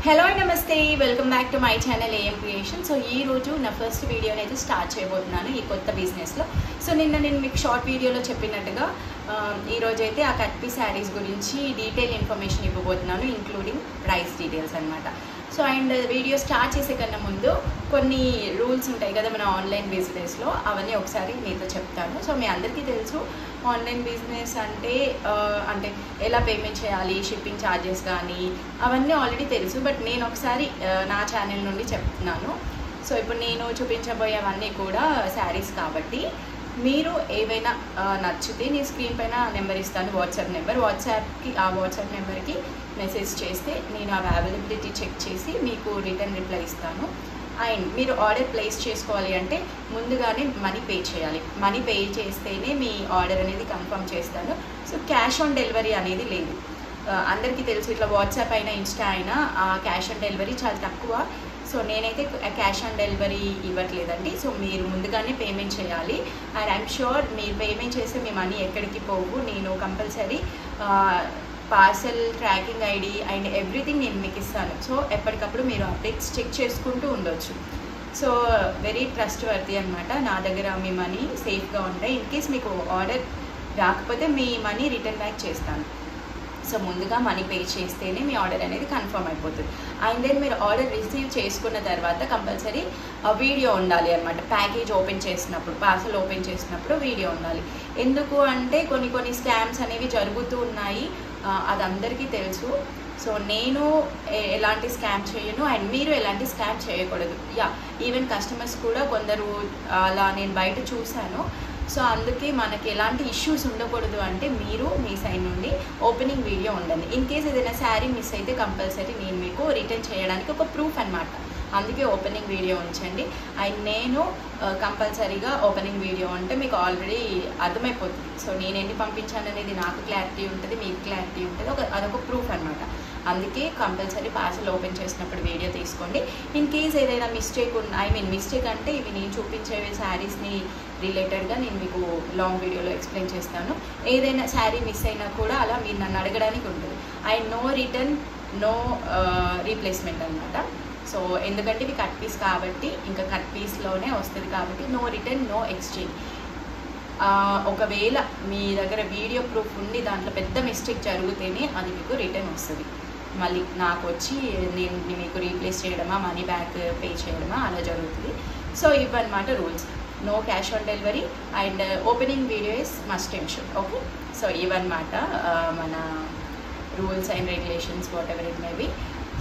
Hello నమస్తే, welcome back to my channel AM creation. So ఈ రోజు నా ఫస్ట్ వీడియోని అయితే స్టార్ట్ చేయబోతున్నాను ఈ కొత్త బిజినెస్లో. సో నేను మీకు షార్ట్ వీడియోలో చెప్పినట్టుగా ఈరోజు అయితే ఆ కట్ పీస్ శారీస్ గురించి డీటెయిల్ ఇన్ఫర్మేషన్ ఇవ్వబోతున్నాను, ఇంక్లూడింగ్ ప్రైస్ డీటెయిల్స్ అనమాట. సో అండ్ వీడియో స్టార్ట్ చేసే కన్నా ముందు కొన్ని రూల్స్ ఉంటాయి కదా మన ఆన్లైన్ బిజినెస్లో, అవన్నీ ఒకసారి మీతో చెప్తాను. సో మీ అందరికీ తెలుసు ఆన్లైన్ బిజినెస్ అంటే ఎలా పేమెంట్ చేయాలి, షిప్పింగ్ ఛార్జెస్ కానీ అవన్నీ ఆల్రెడీ తెలుసు. బట్ నేను ఒకసారి నా ఛానల్ నుండి చెప్తున్నాను. సో ఇప్పుడు నేను చూపించబోయేవన్నీ కూడా శారీస్ కాబట్టి మీరు ఏవైనా నచ్చితే నేను స్క్రీన్ పైన నెంబర్ ఇస్తాను, వాట్సాప్ నెంబర్. వాట్సాప్ నెంబర్కి మెసేజ్ చేస్తే నేను అవి అవైలబిలిటీ చెక్ చేసి మీకు రిటర్న్ రిప్లై ఇస్తాను. అండ్ మీరు ఆర్డర్ ప్లేస్ చేసుకోవాలి అంటే ముందుగానే మనీ పే చేయాలి. మనీ పే చేస్తేనే మీ ఆర్డర్ అనేది కన్ఫర్మ్ చేస్తాను. సో క్యాష్ ఆన్ డెలివరీ అనేది లేదు. అందరికీ తెలుసు, ఇట్లా వాట్సాప్ అయినా ఇన్స్టా అయినా క్యాష్ ఆన్ డెలివరీ చాలా తక్కువ. సో నేనైతే క్యాష్ ఆన్ డెలివరీ ఇవ్వట్లేదండి. సో మీరు ముందుగానే పేమెంట్ చేయాలి. అండ్ ఐఎమ్ షూర్ మీరు పేమెంట్ చేస్తే మీ మనీ ఎక్కడికి పోవు. నేను compulsory parcel tracking ID and everything నేను మీకు ఇస్తాను. సో ఎప్పటికప్పుడు మీరు అప్డేట్స్ చెక్ చేసుకుంటూ ఉండొచ్చు. సో వెరీ ట్రస్ట్ వర్తీ అనమాట. నా దగ్గర మీ మనీ సేఫ్గా ఉంటాయి. ఇన్ కేస్ మీకు ఆర్డర్ రాకపోతే మీ మనీ రిటర్న్ బ్యాక్ చేస్తాను. సో ముందుగా మనీ పే చేస్తేనే మీ ఆర్డర్ అనేది కన్ఫర్మ్ అయిపోతుంది. అండ్ దెన్ మీరు ఆర్డర్ రిసీవ్ చేసుకున్న తర్వాత కంపల్సరీ వీడియో ఉండాలి అనమాట. ప్యాకేజ్ ఓపెన్ చేసినప్పుడు, పార్సల్ ఓపెన్ చేసినప్పుడు వీడియో ఉండాలి. ఎందుకు అంటే కొన్ని స్కామ్స్ అనేవి జరుగుతూ ఉన్నాయి, అది అందరికీ తెలుసు. సో నేను ఎలాంటి స్కామ్ చేయను అండ్ మీరు ఎలాంటి స్కామ్ చేయకూడదు. ఈవెన్ కస్టమర్స్ కూడా కొందరు అలా నేను బయట చూశాను. సో అందుకే మనకి ఎలాంటి ఇష్యూస్ ఉండకూడదు అంటే మీరు మీ సైడ్ నుండి ఓపెనింగ్ వీడియో ఉండండి. ఇన్ కేస్ ఏదైనా శారీ మిస్ అయితే కంపల్సరీ నేను మీకు రిటర్న్ చేయడానికి ఒక ప్రూఫ్ అనమాట. అందుకే ఓపెనింగ్ వీడియో ఉంచండి. అండ్ నేను కంపల్సరీగా ఓపెనింగ్ వీడియో ఉంటే మీకు ఆల్రెడీ అర్థమైపోతుంది. సో నేను ఎన్ని పంపించాను అనేది నాకు క్లారిటీ ఉంటుంది, మీకు క్లారిటీ ఉంటుంది. అదొక ప్రూఫ్ అనమాట. అందుకే కంపల్సరీ పార్సల్ ఓపెన్ చేసినప్పుడు వీడియో తీసుకోండి. ఇన్ కేస్ ఏదైనా మిస్టేక్ మిస్టేక్ అంటే ఇవి నేను చూపించేవి శారీస్ని రిలేటెడ్గా నేను మీకు లాంగ్ వీడియోలో ఎక్స్ప్లెయిన్ చేస్తాను. ఏదైనా శారీ మిస్ అయినా కూడా అలా మీరు నన్ను అడగడానికి ఉంటుంది. And no return, no replacement అనమాట. సో ఎందుకంటే ఇవి కట్ పీస్ కాబట్టి, ఇంకా కట్ పీస్లోనే వస్తుంది కాబట్టి నో రిటర్న్, నో ఎక్స్చేంజ్. ఒకవేళ మీ దగ్గర వీడియో ప్రూఫ్ ఉండి దాంట్లో పెద్ద మిస్టేక్ జరిగితేనే అది మీకు రిటర్న్ వస్తుంది. మళ్ళీ నాకు వచ్చి నేను మీకు రీప్లేస్ చేయడమా, మనీ బ్యాక్ పే చేయడమా అలా జరుగుతుంది. సో ఇవన్నమాట rules. No cash on delivery and opening video is must ensure. Okay, so ఇవన్నమాట మన rules and regulations, whatever it may be.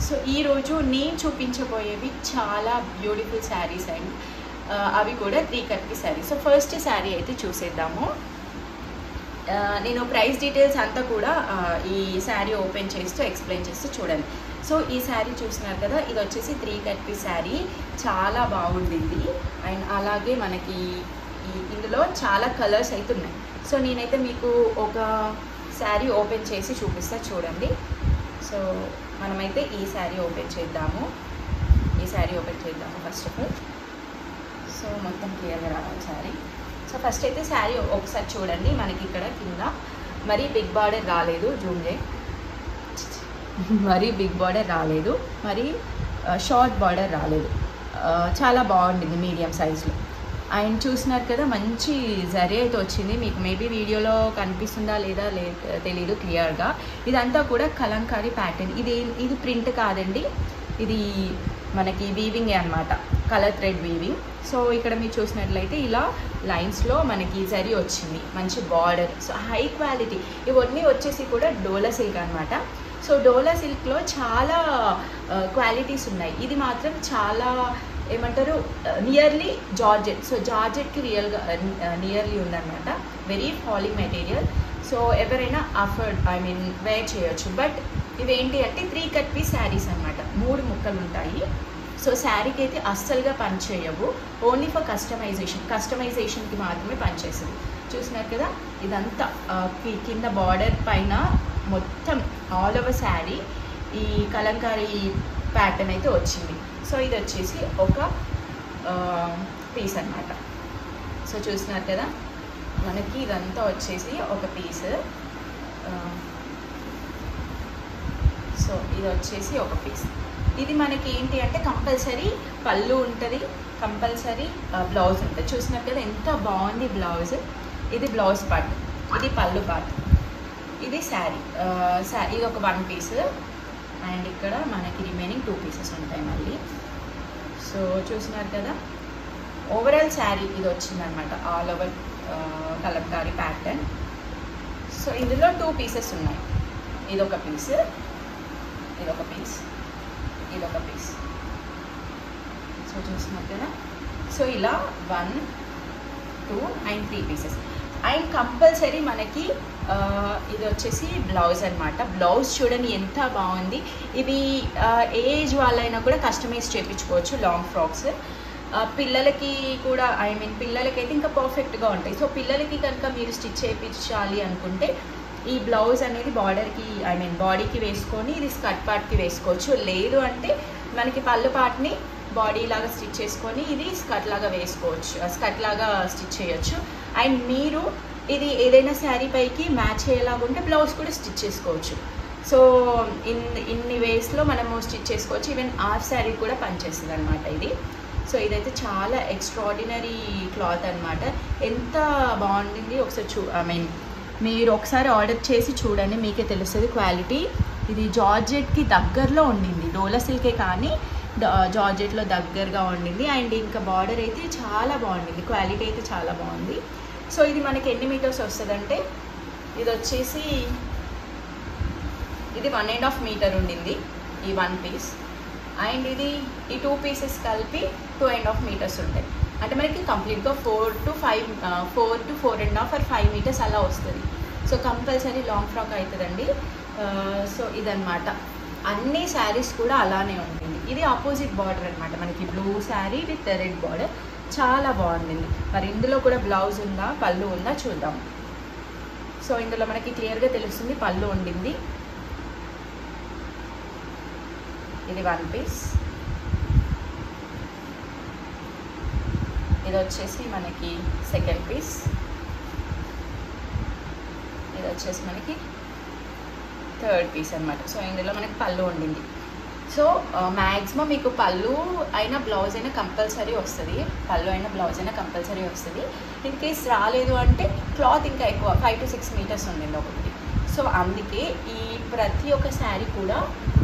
So ఈరోజు నేను చూపించబోయేవి చాలా బ్యూటిఫుల్ శారీస్ అండ్ అవి కూడా 3 cut piece sari. So first sari అయితే చూసేద్దాము. నేను ప్రైస్ డీటెయిల్స్ అంతా కూడా ఈ శారీ ఓపెన్ చేస్తూ ఎక్స్ప్లెయిన్ చేస్తూ చూడండి. సో ఈ శారీ చూస్తున్నారు కదా, ఇది వచ్చేసి 3 కట్ పీస్ శారీ. చాలా బాగుండింది. అండ్ అలాగే మనకి ఇందులో చాలా కలర్స్ అయితే ఉన్నాయి. సో నేనైతే మీకు ఒక శారీ ఓపెన్ చేసి చూపిస్తా చూడండి. సో మనమైతే ఈ శారీ ఓపెన్ చేద్దాము. First of all. సో మొత్తం క్లియర్గా రావాలి శారీ. సో ఫస్ట్ అయితే శారీ ఒకసారి చూడండి. మనకి ఇక్కడ కింద మరీ బిగ్ బార్డర్ రాలేదు, జూమ్ చేయి. మరీ బిగ్ బార్డర్ రాలేదు, మరీ షార్ట్ బార్డర్ రాలేదు. చాలా బాగుండింది మీడియం సైజులో. అండ్ చూస్తున్నారు కదా, మంచి జరీ అయితే వచ్చింది. మీకు మేబీ వీడియోలో కనిపిస్తుందా లేదా తెలీదు క్లియర్గా. ఇదంతా కూడా కలంకారీ ప్యాటర్న్. ఇది ప్రింట్ కాదండి, ఇది మనకి వీవింగే అనమాట, కలర్ థ్రెడ్ వీవింగ్. సో ఇక్కడ మీరు చూసినట్లయితే ఇలా లైన్స్లో మనకి జరీ వచ్చింది, మంచి బార్డర్. So high quality. ఇవన్నీ వచ్చేసి కూడా డోలా సిల్క్ అనమాట. సో డోలా సిల్క్లో చాలా క్వాలిటీస్ ఉన్నాయి. ఇది మాత్రం చాలా ఏమంటారు, నియర్లీ జార్జెట్. సో జార్జెట్కి నియర్లీ ఉందన్నమాట. Very falling material. సో ఎవరైనా వేర్ చేయొచ్చు. బట్ ఇవేంటి అంటే 3 కట్ పీస్ శారీస్ అనమాట. 3 ముక్కలు ఉంటాయి. సో శారీకి అయితే అస్సలుగా పని చేయవు. ఓన్లీ ఫర్ కస్టమైజేషన్కి మాత్రమే పనిచేస్తుంది. చూసినారు కదా, ఇదంతా కింద బార్డర్ పైన మొత్తం ఆల్ ఓవర్ శారీ ఈ కలంకారీ ప్యాటర్న్ అయితే వచ్చింది. సో ఇది వచ్చేసి ఒక పీస్ అనమాట. సో చూసినారు కదా, మనకి ఇదంతా వచ్చేసి ఒక పీస్. సో ఇది వచ్చేసి ఒక పీస్. ఇది మనకి ఏంటి అంటే కంపల్సరీ పళ్ళు ఉంటుంది, కంపల్సరీ బ్లౌజ్ ఉంటుంది. చూసినారు కదా ఎంత బాగుంది బ్లౌజ్. ఇది బ్లౌజ్ పార్ట్, ఇది పళ్ళు పార్ట్, ఇది శారీ. ఇది ఒక 1 పీస్ అండ్ ఇక్కడ మనకి రిమైనింగ్ 2 పీసెస్ ఉంటాయి మళ్ళీ. సో చూసినారు కదా ఓవరాల్ శారీ ఇది వచ్చిందనమాట, all over Kalamkari pattern. So ఇందులో 2 పీసెస్ ఉన్నాయి, ఇదొక పీస్, ఇదొక పీస్, ఇదొక పీస్. సో చూసినారు కదా. సో ఇలా 1, 2 and 3 పీసెస్. అండ్ కంపల్సరీ మనకి ఇది వచ్చేసి బ్లౌజ్ అనమాట. బ్లౌజ్ చూడండి ఎంత బాగుంది. ఇది ఏజ్ వాళ్ళైనా కూడా కస్టమైజ్ చేయించుకోవచ్చు, లాంగ్ ఫ్రాక్స్. పిల్లలకి కూడా పిల్లలకైతే ఇంకా పర్ఫెక్ట్గా ఉంటాయి. సో పిల్లలకి కనుక మీరు స్టిచ్ చేయించాలి అనుకుంటే ఈ బ్లౌజ్ అనేది బార్డర్కి బాడీకి వేసుకొని ఇది స్కర్ట్ పార్ట్కి వేసుకోవచ్చు. లేదు అంటే మనకి పళ్ళు పార్ట్ని బాడీ లాగా స్టిచ్ చేసుకొని ఇది స్కర్ట్ లాగా వేసుకోవచ్చు, స్కర్ట్ లాగా స్టిచ్ చేయొచ్చు. అండ్ మీరు ఇది ఏదైనా శారీ పైకి మ్యాచ్ అయ్యేలాగుంటే బ్లౌజ్ కూడా స్టిచ్ చేసుకోవచ్చు. సో ఇన్ని వేస్లో మనము స్టిచ్ చేసుకోవచ్చు. ఈవెన్ హాఫ్ శారీ కూడా పనిచేస్తుంది అనమాట ఇది. సో ఇదైతే చాలా ఎక్స్ట్రాడినరీ క్లాత్ అనమాట. ఎంత బాగుండింది ఒకసారి మీరు ఒకసారి ఆర్డర్ చేసి చూడండి, మీకే తెలుస్తుంది క్వాలిటీ. ఇది జార్జెట్కి దగ్గరలో ఉండింది, డోలా సిల్కే కానీ జార్జెట్లో దగ్గరగా ఉండింది. అండ్ ఇంకా బార్డర్ అయితే చాలా బాగుండింది, క్వాలిటీ అయితే చాలా బాగుంది. సో ఇది మనకి ఎన్ని మీటర్స్ వస్తుందంటే ఇది వచ్చేసి ఇది 1.5 మీటర్ ఉండింది ఈ 1 పీస్. అండ్ ఇది ఈ 2 పీసెస్ కలిపి 2.5 మీటర్స్ ఉంటాయి. అంటే మనకి కంప్లీట్గా 4 to 4.5 or 5 మీటర్స్ అలా వస్తుంది. సో కంపల్సరీ లాంగ్ ఫ్రాక్ అవుతుందండి. సో ఇదన్నమాట. అన్ని శారీస్ కూడా అలానే ఉంటుంది. ఇది ఆపోజిట్ బార్డర్ అనమాట, మనకి blue sari with red border, చాలా బాగుంది. మరి ఇందులో కూడా బ్లౌజ్ ఉందా పళ్ళు ఉందా చూద్దాం. సో ఇందులో మనకి క్లియర్గా తెలుస్తుంది పళ్ళు ఉండింది. ఇది 1 పీస్. ఇది వచ్చేసి మనకి సెకండ్ పీస్. ఇది వచ్చేసి మనకి థర్డ్ పీస్ అనమాట. సో ఇందులో మనకి పళ్ళు ఉండింది. సో మ్యాక్సిమం మీకు పళ్ళు అయినా బ్లౌజ్ అయినా కంపల్సరీ వస్తుంది, పళ్ళు అయినా బ్లౌజ్ అయినా కంపల్సరీ వస్తుంది. ఇన్ కేస్ రాలేదు అంటే క్లాత్ ఇంకా ఎక్కువ 5 to 6 మీటర్స్ ఉండింది ఒకటి. సో అందుకే ఈ ప్రతి ఒక్క శారీ కూడా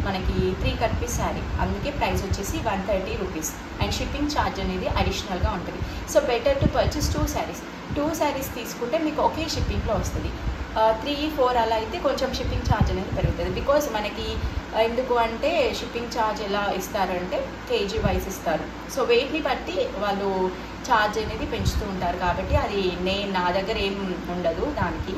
మనకి 3 కట్ పీస్ శారీ, అందుకే ప్రైస్ వచ్చేసి 130 రూపీస్. అండ్ షిప్పింగ్ ఛార్జ్ అనేది అడిషనల్గా ఉంటుంది. So better to purchase 2 saris. 2 saris తీసుకుంటే మీకు ఒకే షిప్పింగ్లో వస్తుంది. 3, 4 అలా అయితే కొంచెం షిప్పింగ్ ఛార్జ్ అనేది పెరుగుతుంది. బికాజ్ మనకి ఎందుకు అంటే షిప్పింగ్ ఛార్జ్ ఎలా ఇస్తారంటే కేజీ వైజ్ ఇస్తారు. సో వెయిట్ని బట్టి వాళ్ళు ఛార్జ్ అనేది పెంచుతూ ఉంటారు. కాబట్టి అది నా దగ్గర ఏం ఉండదు దానికి.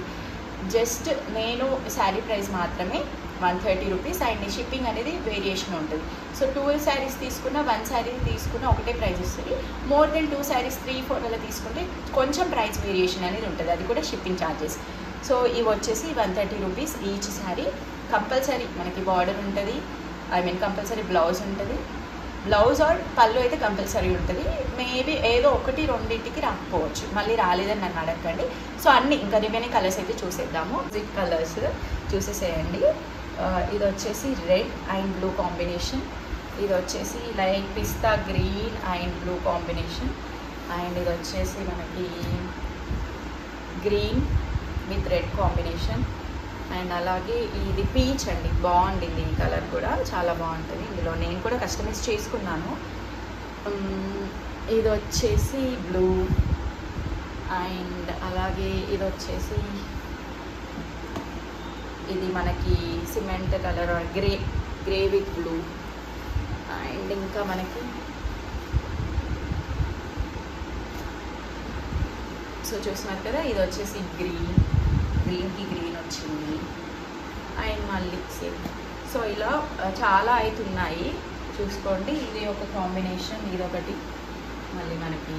జస్ట్ నేను శారీ ప్రైస్ మాత్రమే 130 రూపీస్. అండ్ షిప్పింగ్ అనేది వేరియేషన్ ఉంటుంది. సో 2 శారీస్ తీసుకున్న 1 శారీ తీసుకున్న ఒకటే ప్రైస్ వస్తుంది. మోర్ దెన్ 2 శారీస్ 3, 4 అలా తీసుకుంటే కొంచెం ప్రైస్ వేరియేషన్ అనేది ఉంటుంది, అది కూడా షిప్పింగ్ ఛార్జెస్. సో ఇవి వచ్చేసి 130 రూపీస్ ఈచ్ శారీ. కంపల్సరీ మనకి బార్డర్ ఉంటుంది, కంపల్సరీ బ్లౌజ్ ఉంటుంది. బ్లౌజ్ ఆర్ పళ్ళు అయితే కంపల్సరీ ఉంటుంది. మేబీ ఏదో 1, 2 రాకపోవచ్చు, మళ్ళీ రాలేదని నన్ను అడగండి. సో అన్ని ఇంకా రిమైనింగ్ కలర్స్ అయితే చూసేద్దాము. జిప్ కలర్స్ చూసేసేయండి. ఇది వచ్చేసి రెడ్ అండ్ బ్లూ కాంబినేషన్. ఇది వచ్చేసి light pista green and blue combination. And ఇది వచ్చేసి మనకి green with red combination. And అలాగే ఇది పీచ్ అండి, బాగుండింది ఈ కలర్ కూడా, చాలా బాగుంటుంది. ఇందులో నేను కూడా కస్టమైజ్ చేసుకున్నాను. ఇది వచ్చేసి బ్లూ. అండ్ అలాగే ఇది వచ్చేసి ఇది మనకి cement colour grey with blue. And ఇంకా మనకి సో చూస్తున్నారు కదా, ఇది వచ్చేసి గ్రీన్కి గ్రీన్ వచ్చింది. అండ్ మళ్ళీ సేమ్. సో ఇలా చాలా అవుతున్నాయి చూసుకోండి. ఇది ఒక కాంబినేషన్, ఇది ఒకటి, మళ్ళీ మనకి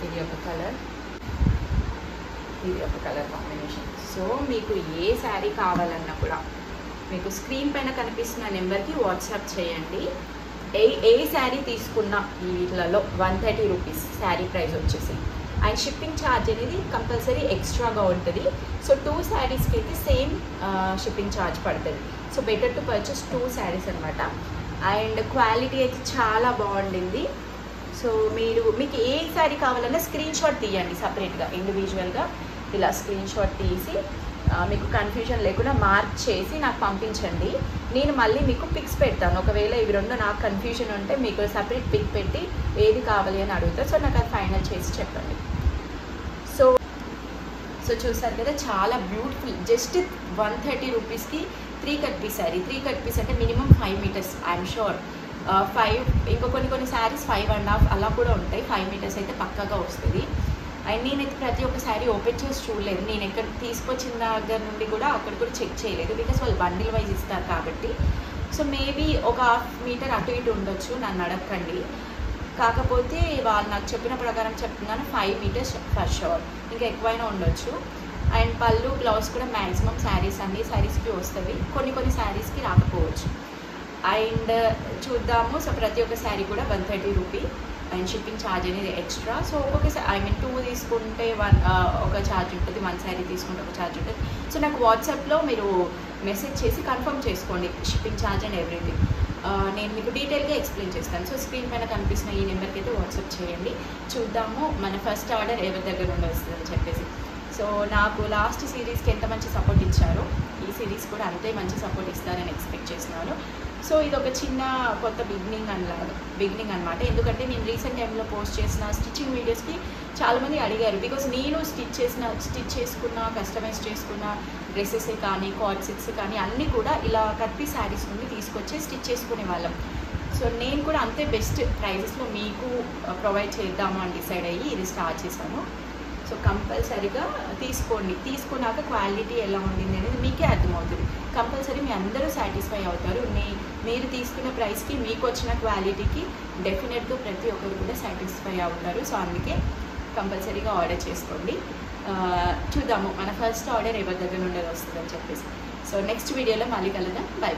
ఇది ఒక కలర్, ఇది ఒక కలర్ కాంబినేషన్. సో మీకు ఏ శారీ కావాలన్నా కూడా మీకు స్క్రీన్ పైన కనిపిస్తున్న నెంబర్కి వాట్సాప్ చేయండి. ఏ శారీ తీసుకున్నా వీటిలలో 130 రూపీస్ శారీ ప్రైస్ వచ్చేసి. అండ్ షిప్పింగ్ ఛార్జ్ అనేది కంపల్సరీ ఎక్స్ట్రాగా ఉంటుంది. సో 2 శారీస్కి అయితే సేమ్ షిప్పింగ్ ఛార్జ్ పడుతుంది. So better to purchase 2 saris అనమాట. అండ్ క్వాలిటీ అయితే చాలా బాగుండింది. సో మీకు ఏ శారీ కావాలన్నా స్క్రీన్ షాట్ తీయండి సపరేట్గా, ఇండివిజువల్గా ఇలా స్క్రీన్ షాట్ తీసి మీకు కన్ఫ్యూజన్ లేకుండా మార్క్ చేసి నాకు పంపించండి. నేను మళ్ళీ మీకు పిక్స్ పెడతాను. ఒకవేళ ఇవి రెండు నాకు కన్ఫ్యూజన్ ఉంటే మీకు సపరేట్ పిక్ పెట్టి ఏది కావాలి అని అడుగుతా. సో నాకు అది ఫైనల్ చేసి చెప్పండి. సో చూసారు కదా, చాలా బ్యూటిఫుల్. జస్ట్ 130 రూపీస్కి 3 cut piece sari. 3 cut piece అంటే మినిమం 5 మీటర్స్ ఐఎమ్ షూర్. 5 ఇంకా కొన్ని శారీస్ 5.5 అలా కూడా ఉంటాయి. 5 మీటర్స్ అయితే పక్కాగా వస్తుంది. అండ్ నేనైతే ప్రతి ఒక్క శారీ ఓపెన్ చేసి చూడలేదు. నేను ఎక్కడ తీసుకొచ్చిన దగ్గర నుండి కూడా అక్కడ కూడా చెక్ చేయలేదు, బికాస్ వాళ్ళు బండిల్ వైజ్ ఇస్తారు కాబట్టి. సో మేబీ ఒక 1/2 మీటర్ అటు ఇటు ఉండొచ్చు, నన్ను అడగండి. కాకపోతే వాళ్ళు నాకు చెప్పిన ప్రకారం చెప్తున్నాను 5 మీటర్స్ ఫర్ షూర్, ఇంకా ఎక్కువైనా ఉండొచ్చు. అండ్ పళ్ళు బ్లౌజ్ కూడా మ్యాక్సిమం శారీస్ అన్ని శారీస్కి వస్తుంది, కొన్ని శారీస్కి రాకపోవచ్చు. అండ్ చూద్దాము. సో ప్రతి ఒక్క శారీ కూడా 130 రూపీ అండ్ షిప్పింగ్ ఛార్జ్ అనేది ఎక్స్ట్రా. సో ఒక్కొక్క 2 తీసుకుంటే ఒక ఛార్జ్ ఉంటుంది, 1 శారీ తీసుకుంటే ఒక ఛార్జ్ ఉంటుంది. సో నాకు వాట్సాప్లో మీరు మెసేజ్ చేసి కన్ఫర్మ్ చేసుకోండి షిప్పింగ్ ఛార్జ్ అండ్ ఎవ్రీథింగ్. నేను మీకు డీటెయిల్గా ఎక్స్ప్లెయిన్ చేస్తాను. సో స్క్రీన్ పైన కనిపిస్తున్న ఈ నెంబర్కి అయితే వాట్సాప్ చేయండి. చూద్దాము మన ఫస్ట్ ఆర్డర్ ఎవరి దగ్గర నుండి వస్తుందని చెప్పేసి. సో నాకు లాస్ట్ సిరీస్కి ఎంత మంచి సపోర్ట్ ఇచ్చారో ఈ సిరీస్ కూడా అంతే మంచి సపోర్ట్ ఇస్తారని ఎక్స్పెక్ట్ చేస్తున్నాను. సో ఇది ఒక చిన్న కొత్త బిగినింగ్ అనమాట. ఎందుకంటే నేను రీసెంట్ టైంలో పోస్ట్ చేసిన స్టిచ్చింగ్ వీడియోస్కి చాలామంది అడిగారు. బికాజ్ నేను స్టిచ్ చేసుకున్న కస్టమైజ్ చేసుకున్న డ్రెస్సెస్ కానీ కార్డ్ సెట్స్ కానీ అన్నీ కూడా ఇలా కట్ పీస్ శారీస్ నుండి తీసుకొచ్చి స్టిచ్ చేసుకునే వాళ్ళం. సో నేను కూడా అంతే బెస్ట్ ప్రైజెస్లో మీకు ప్రొవైడ్ చేద్దాము అని డిసైడ్ అయ్యి ఇది స్టార్ట్ చేశాను. సో కంపల్సరీగా తీసుకోండి. తీసుకున్నాక క్వాలిటీ ఎలా ఉండింది అనేది మీకే అర్థమవుతుంది. కంపల్సరీ మీ అందరూ సాటిస్ఫై అవుతారు. మీరు తీసుకున్న ప్రైస్కి మీకు వచ్చిన క్వాలిటీకి డెఫినెట్గా ప్రతి ఒక్కరు కూడా సాటిస్ఫై అవుతారు. సో అందుకే కంపల్సరీగా ఆర్డర్ చేసుకోండి. చూద్దాము మన ఫస్ట్ ఆర్డర్ ఎవరి దగ్గర నుండి వస్తుందని చెప్పేసి. సో నెక్స్ట్ వీడియోలో మళ్ళీ కలుద్దాం. బై.